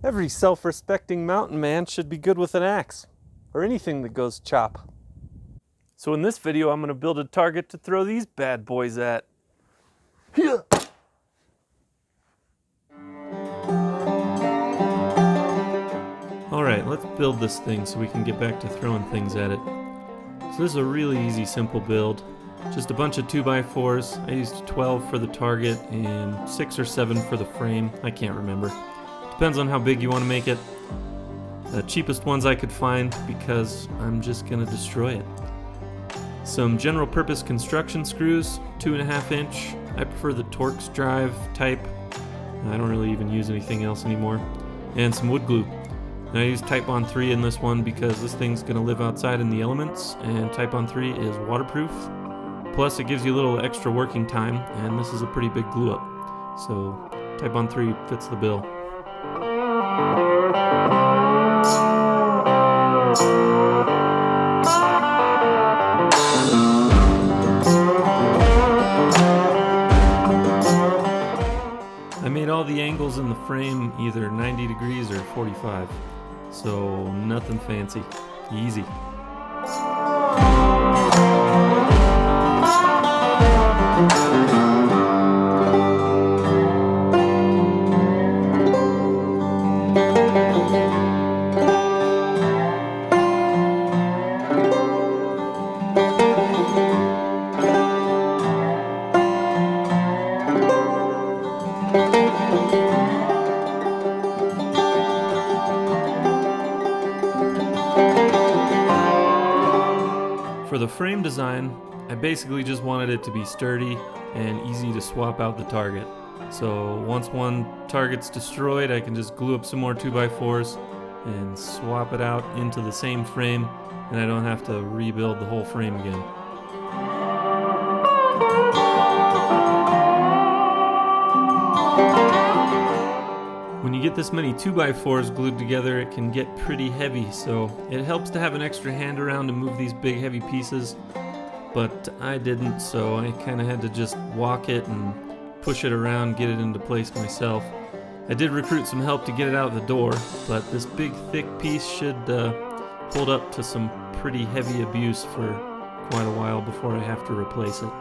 Every self-respecting mountain man should be good with an axe, or anything that goes chop. So in this video, I'm going to build a target to throw these bad boys at. Alright, let's build this thing so we can get back to throwing things at it. So this is a really easy, simple build. Just a bunch of 2x4s. I used 12 for the target and 6 or 7 for the frame. I can't remember. Depends on how big you want to make it. The cheapest ones I could find because I'm just going to destroy it. Some general purpose construction screws, 2.5 inch. I prefer the Torx drive type. I don't really even use anything else anymore. And some wood glue. And I use Titebond III in this one because this thing's going to live outside in the elements, and Titebond III is waterproof. Plus it gives you a little extra working time, and this is a pretty big glue up. So Titebond III fits the bill. I made all the angles in the frame either 90 degrees or 45, so nothing fancy, easy. For the frame design, I basically just wanted it to be sturdy and easy to swap out the target. So once one target's destroyed, I can just glue up some more 2x4s and swap it out into the same frame, and I don't have to rebuild the whole frame again. When you get this many 2x4s glued together, it can get pretty heavy, so it helps to have an extra hand around to move these big heavy pieces, but I didn't, so I kind of had to just walk it and push it around, get it into place myself. I did recruit some help to get it out the door, but this big thick piece should hold up to some pretty heavy abuse for quite a while before I have to replace it.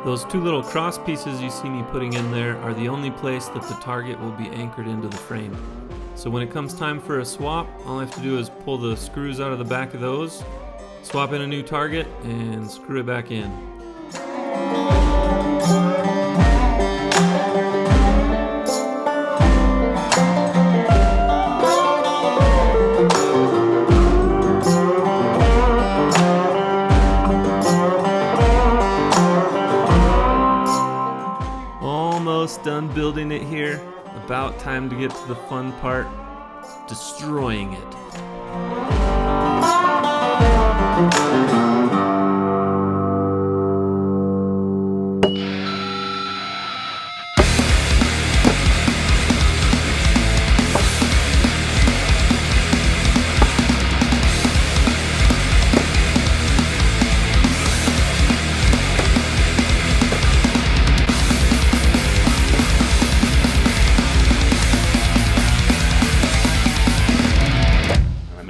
Those two little cross pieces you see me putting in there are the only place that the target will be anchored into the frame. So when it comes time for a swap, all I have to do is pull the screws out of the back of those, swap in a new target, and screw it back in. Almost done building it here. About time to get to the fun part, destroying it.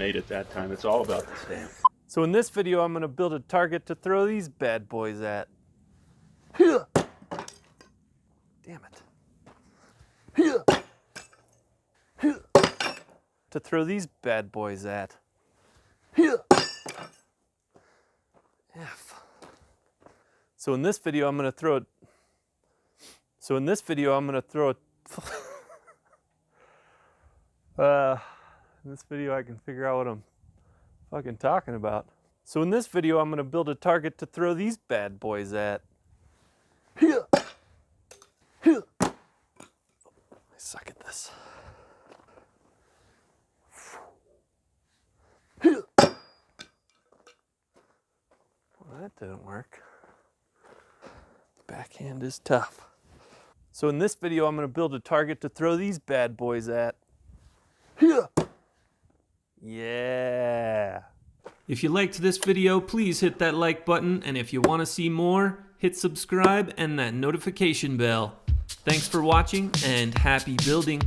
At that time, it's all about the stamp. So in this video, I'm going to build a target to throw these bad boys at. Damn it. To throw these bad boys at. F. So in this video, I'm going to throw it. So in this video, I'm going to throw it. In this video, I can figure out what I'm fucking talking about. So in this video, I'm going to build a target to throw these bad boys at. I suck at this. Well, that didn't work. Backhand is tough. So in this video, I'm going to build a target to throw these bad boys at. Yeah. If you liked this video, please hit that like button, and if you want to see more, hit subscribe and that notification bell. Thanks for watching and happy building.